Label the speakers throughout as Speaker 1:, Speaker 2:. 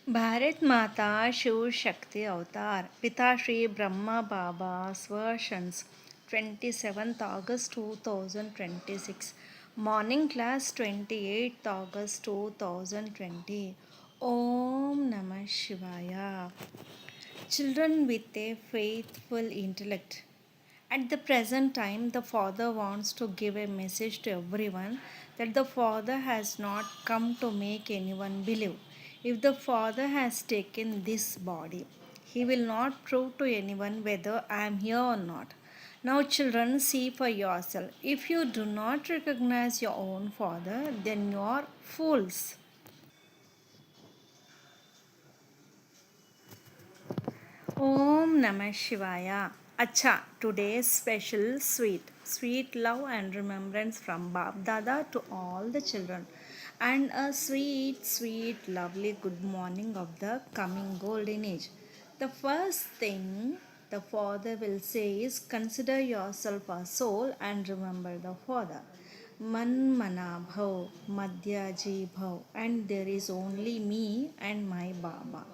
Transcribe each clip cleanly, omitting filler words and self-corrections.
Speaker 1: Bharat Mata Shiv Shakti Avtar Pitashree Brahma Baba versions 27th August 2026 Morning class 28th August 2020 Om Namah Shivaya. Children with a faithful intellect. At the present time, the Father wants to give a message to everyone that the Father has not come to make anyone believe. If the Father has taken this body, He will not prove to anyone whether I am here or not. Now, children, see for yourself. If you do not recognize your own Father, then you are fools. Om Namah Shivaya. Acha, today's special sweet love and remembrance from Bab Dada to all the children, and a sweet, lovely good morning of the coming golden age. The first thing the Father will say is consider yourself a soul and remember the Father. Man mana bhav, madhyaji bhav, and there is only me and my Baba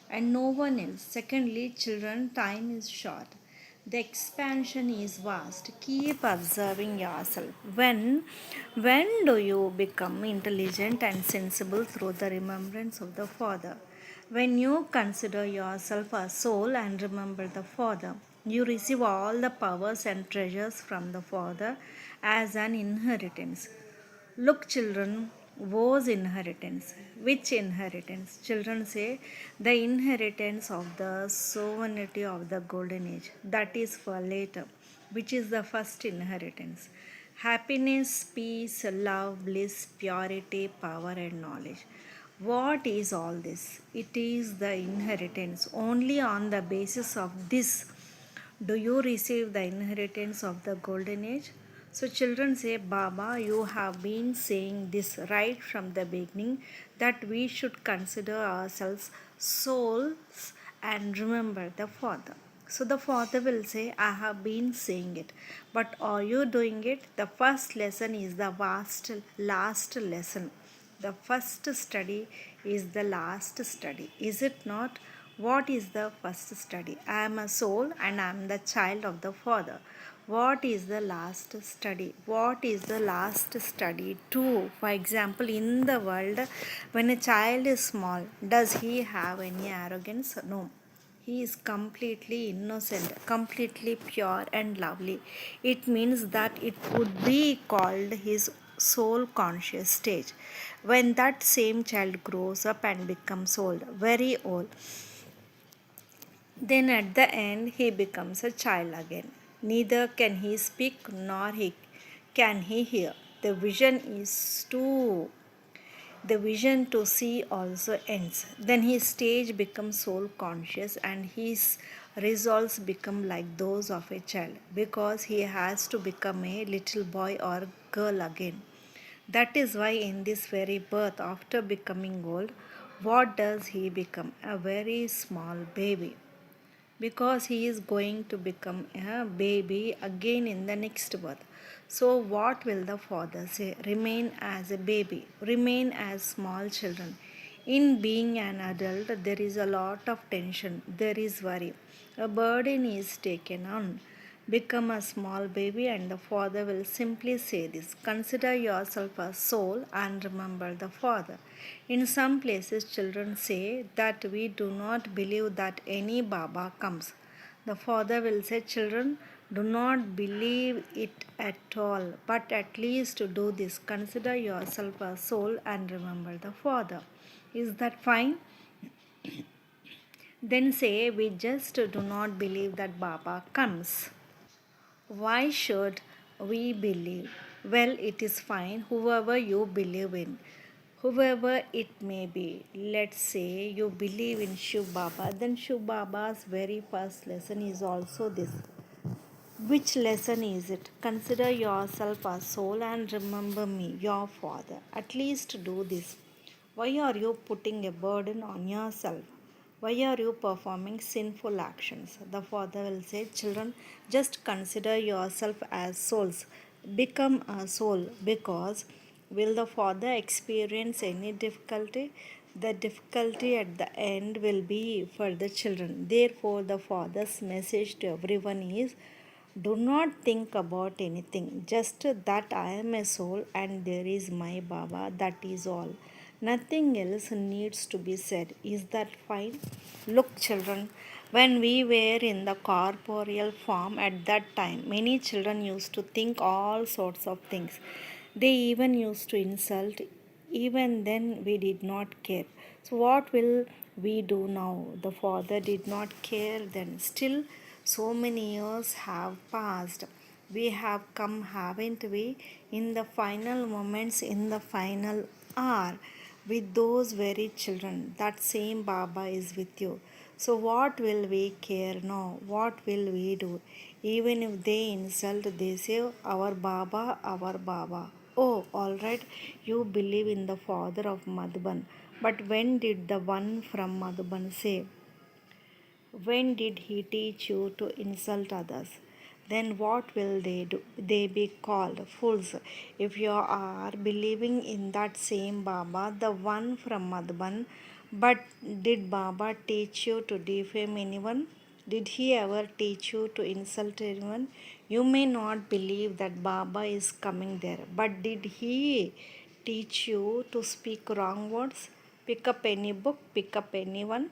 Speaker 1: and no one else. Secondly, children, time is short. The expansion is vast. Keep observing yourself. When do you become intelligent and sensible through the remembrance of the Father? When you consider yourself a soul and remember the Father, you receive all the powers and treasures from the Father as an inheritance. Look, children, was inheritance. Which inheritance? Children say the inheritance of the sovereignty of the golden age. That is for later. Which is the first inheritance? Happiness, peace, love, bliss, purity, power, and knowledge. What is all this? It is the inheritance. Only on the basis of this do you receive the inheritance of the golden age? So, children say, Baba, you have been saying this right from the beginning that we should consider ourselves souls and remember the Father. So, the Father will say, I have been saying it, but are you doing it? The first lesson is the last lesson. The first study is the last study, is it not? What is the first study? I am a soul and I am the child of the Father. What is the last study? What is the last study? Too. For example, in the world, when a child is small, does he have any arrogance? No. He is completely innocent, completely pure and lovely. It means that it would be called his soul conscious stage. When that same child grows up and becomes old, very old, then at the end he becomes a child again. Neither can he speak nor can he hear. The vision is too the vision to see also ends. Then his stage becomes soul conscious and his resolves become like those of a child because he has to become a little boy or girl again. That is why, in this very birth, after becoming old, what does he become? A very small baby because he is going to become a baby again in the next birth. So, what will the father say? Remain as a baby, remain as small children. In being an adult, there is a lot of tension, there is worry. A burden is taken on. Become a small baby, and the Father will simply say this consider yourself a soul and remember the Father. In some places, children say that we do not believe that any Baba comes. The Father will say, children, do not believe it at all, but at least do this consider yourself a soul and remember the Father. Is that fine? Then say, we just do not believe that Baba comes. Why should we believe? Well, it is fine, whoever you believe in, whoever it may be. Let's say you believe in Shiv Baba, then Shiv Baba's very first lesson is also this. Which lesson is it? Consider yourself a soul and remember me, your father. At least do this. Why are you putting a burden on yourself? Why are you performing sinful actions? The father will say, children, just consider yourself as souls. Become a soul because will the father experience any difficulty? The difficulty at the end will be for the children. Therefore, the father's message to everyone is do not think about anything, just that I am a soul and there is my Baba, that is all. Nothing else needs to be said. Is that fine? Look, children, when we were in the corporeal form at that time, many children used to think all sorts of things. They even used to insult. Even then, we did not care. So, what will we do now? The father did not care then. Still, so many years have passed. We have come, haven't we, in the final moments, in the final hour, with those very children. That same Baba is with you. So, what will we care now? What will we do? Even if they insult, they say, our Baba, our Baba. Oh, all right, you believe in the father of Madhuban. But when did the one from Madhuban say, when did he teach you to insult others? Then what will they do? They be called fools. If you are believing in that same Baba, the one from Madhuban, but did Baba teach you to defame anyone? Did he ever teach you to insult anyone? You may not believe that Baba is coming there, but did he teach you to speak wrong words? Pick up any book, pick up anyone.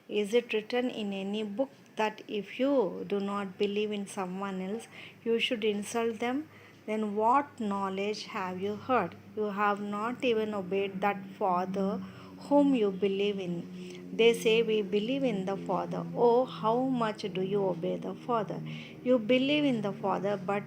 Speaker 1: Is it written in any book that if you do not believe in someone else, you should insult them? Then what knowledge have you heard? You have not even obeyed that Father whom you believe in. They say, we believe in the Father. Oh, how much do you obey the Father? You believe in the Father, but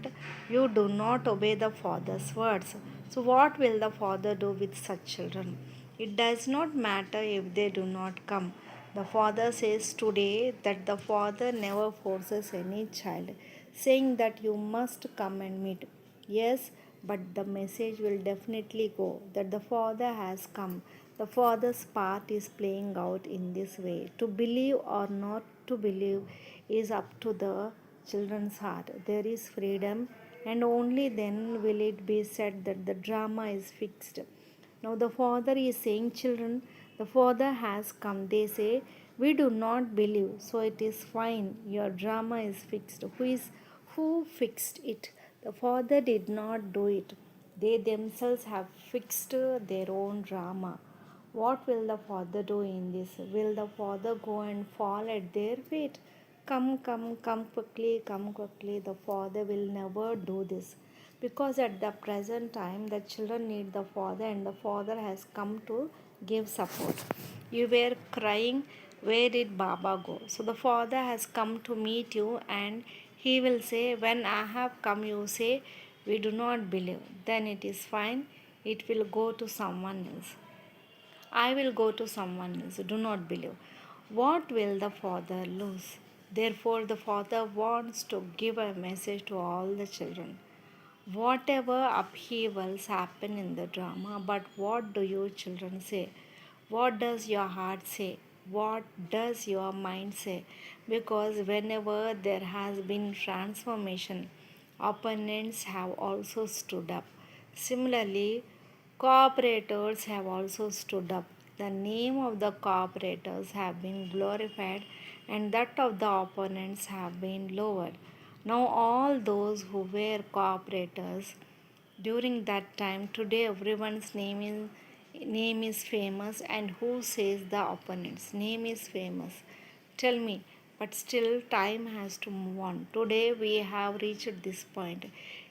Speaker 1: you do not obey the Father's words. So, what will the Father do with such children? It does not matter if they do not come. The Father says today that the Father never forces any child, saying that you must come and meet. Yes, but the message will definitely go that the Father has come. The Father's part is playing out in this way. To believe or not to believe is up to the children's heart. There is freedom, and only then will it be said that the drama is fixed. Now the father is saying, children, the father has come. They say, we do not believe, so it is fine. Your drama is fixed. Who fixed it? The father did not do it. They themselves have fixed their own drama. What will the father do in this? Will the father go and fall at their feet? Come quickly, come quickly. The father will never do this. Because at the present time, the children need the father, and the father has come to give support. You were crying, where did Baba go? So the father has come to meet you, and he will say, when I have come, you say, we do not believe. Then it is fine, it will go to someone else. I will go to someone else. Do not believe. What will the father lose? Therefore, the father wants to give a message to all the children. Whatever upheavals happen in the drama, but what do you children say? What does your heart say? What does your mind say? Because whenever there has been transformation, opponents have also stood up. Similarly, cooperators have also stood up. The name of the cooperators have been glorified and that of the opponents have been lowered. Now all those who were cooperators during that time, today everyone's name is famous, and who says the opponent's name is famous? Tell me, but still time has to move on. Today we have reached this point.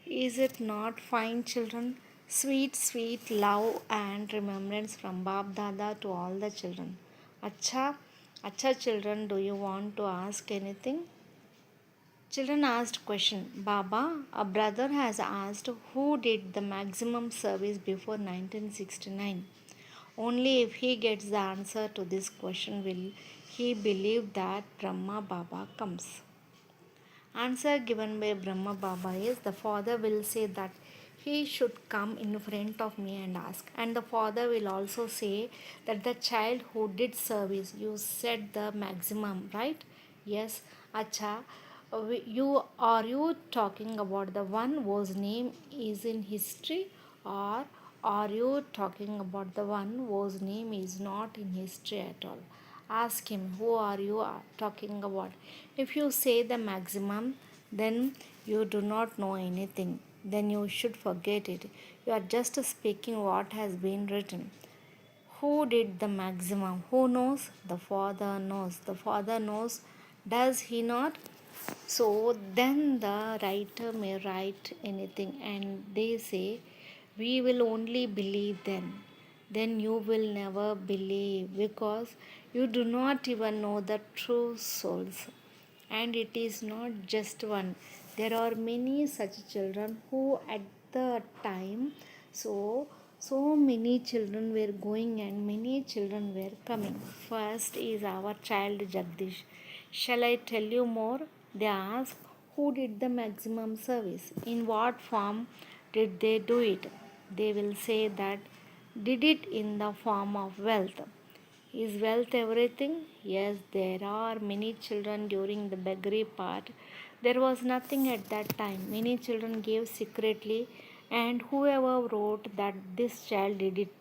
Speaker 1: Is it not fine, children? Sweet, sweet love and remembrance from Bab Dada to all the children. Acha, acha children, do you want to ask anything? Children asked question. Baba, a brother has asked who did the maximum service before 1969. Only if he gets the answer to this question will he believe that Brahma Baba comes. Answer given by Brahma Baba is the father will say that he should come in front of me and ask. And the father will also say that the child who did service, you said the maximum, right? Yes. Acha, you are you talking about the one whose name is in history, or Are you talking about the one whose name is not in history at all? Ask him, who are you talking about? If you say the maximum, then you do not know anything. Then you should forget it. You are just speaking what has been written. Who did the maximum? Who knows? The Father knows. The Father knows. Does he not? So then the writer may write anything, and they say, we will only believe then. Then you will never believe because you do not even know the true souls. And it is not just one. There are many such children who at the time, so so many children were going and many children were coming. First is our child Jagdish. Shall I tell you more? They ask, who did the maximum service? In what form did they do it? They will say that did it in the form of wealth. Is wealth everything? Yes, there are many children during the beggary part. There was nothing at that time. Many children gave secretly, and whoever wrote that this child did it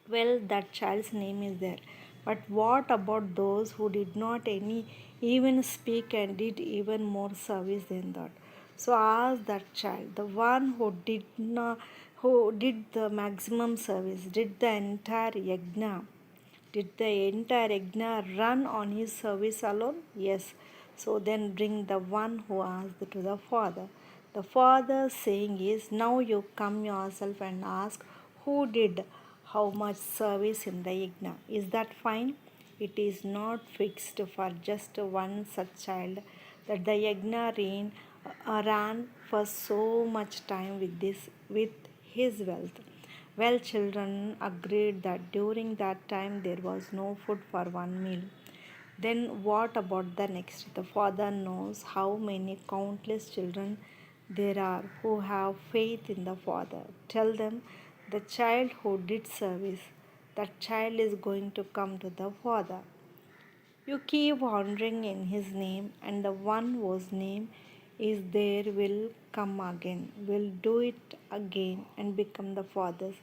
Speaker 1: well, that child's name is there. But what about those who did not any even speak and did even more service than that? So ask that child, the one who did not, who did the maximum service, did the entire yajna. Did the entire yajna run on his service alone? Yes. So then bring the one who asked to the father. The father saying is, now you come yourself and ask who did how much service in the yajna. Is that fine? It is not fixed for just one such child that the yajna ran for so much time with his wealth. Well, children agreed that during that time there was no food for one meal. Then, what about the next? The father knows how many countless children there are who have faith in the father. Tell them the child who did service, that child is going to come to the father. You keep wandering in his name, and the one whose name is there will come again, will do it again and become the Father's.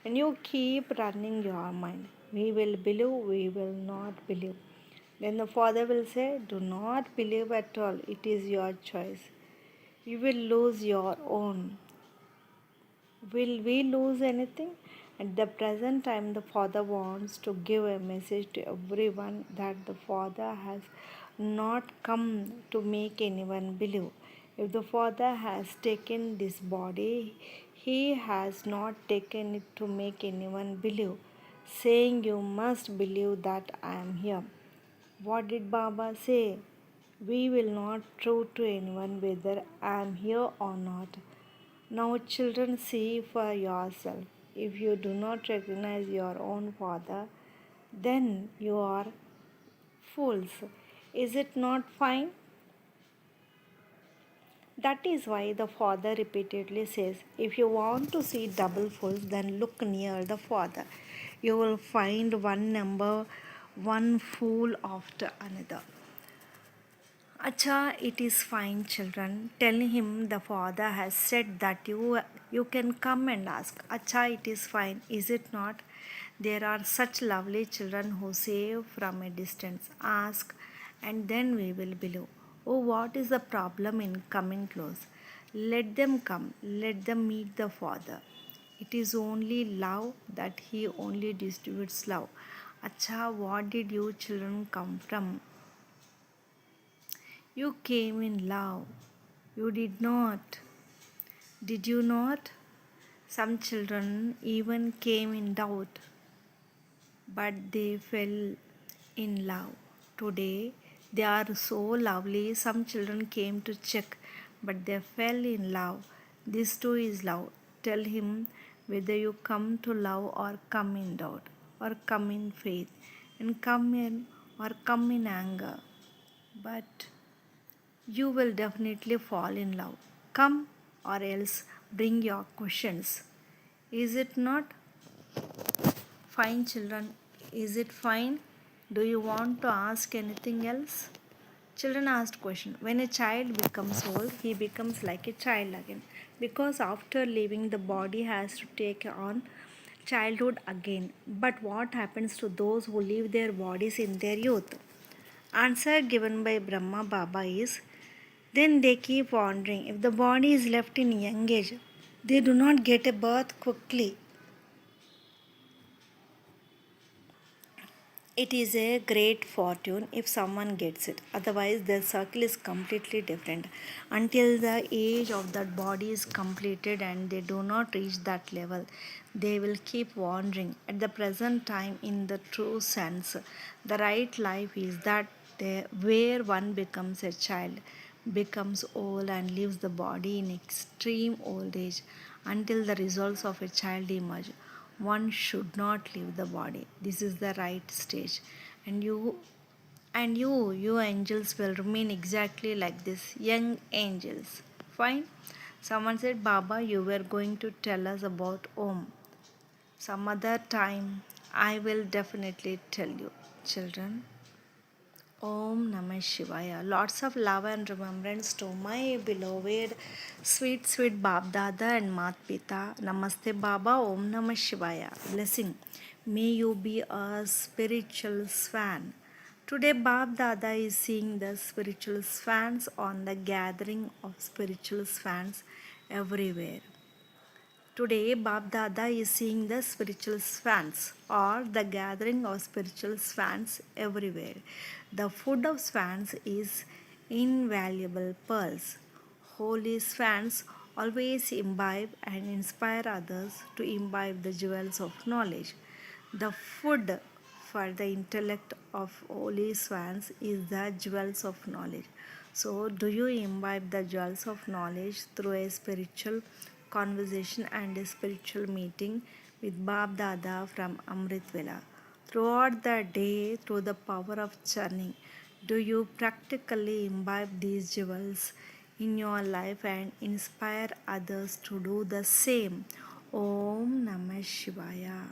Speaker 1: And you keep running your mind. We will believe, we will not believe. Then the Father will say, do not believe at all, it is your choice. You will lose your own. Will we lose anything? At the present time, the Father wants to give a message to everyone that the Father has not come to make anyone believe. If the Father has taken this body, He has not taken it to make anyone believe, saying, you must believe that I am here. What did Baba say? We will not prove to anyone whether I am here or not. Now, children, see for yourself. If you do not recognize your own father, then you are fools. Is it not fine? That is why the father repeatedly says, if you want to see double fools, then look near the father. You will find one fool after another. Acha, it is fine, children. Tell him the father has said that you can come and ask. Acha, it is fine, is it not? There are such lovely children who say from a distance, ask, and then we will believe. Oh, what is the problem in coming close? Let them come, let them meet the father. It is only love that he only distributes love. Acha, what did you children come from? You came in love. You did not. Did you not? Some children even came in doubt, but they fell in love. Today, they are so lovely. Some children came to check, but they fell in love. This too is love. Tell him whether you come to love or come in doubt, or come in faith, and come in or come in anger. But you will definitely fall in love. Come, or else bring your questions. Is it not fine, children? Is it fine? Do you want to ask anything else? Children asked question. When a child becomes old, he becomes like a child again. Because after leaving the body has to take on childhood again. But what happens to those who leave their bodies in their youth? Answer given by Brahma Baba is then they keep wandering. If the body is left in young age, they do not get a birth quickly. It is a great fortune if someone gets it. Otherwise, their circle is completely different. Until the age of that body is completed and they do not reach that level, they will keep wandering. At the present time, in the true sense, the right life is that where one becomes a child, becomes old, and leaves the body in extreme old age until the results of a child emerge. One should not leave the body. This is the right stage. And you angels will remain exactly like this. Young angels. Fine. Someone said, Baba, you were going to tell us about Om. Some other time I will definitely tell you, children. Om Namah Shivaya. Lots of love and remembrance to my beloved sweet, sweet Bab Dada and Mat Pita. Namaste Baba. Om Namah Shivaya. Blessing. May you be a spiritual swan. Today Bab Dada is seeing the spiritual swans on the gathering of spiritual swans everywhere. Today, Bab Dada is seeing the spiritual swans or the gathering of spiritual swans everywhere. The food of swans is invaluable pearls. Holy swans always imbibe and inspire others to imbibe the jewels of knowledge. The food for the intellect of holy swans is the jewels of knowledge. So, do you imbibe the jewels of knowledge through a spiritual conversation and a spiritual meeting with Bab Dada from Amrit Vela? Throughout the day, through the power of churning, do you practically imbibe these jewels in your life and inspire others to do the same? Om Namah Shivaya.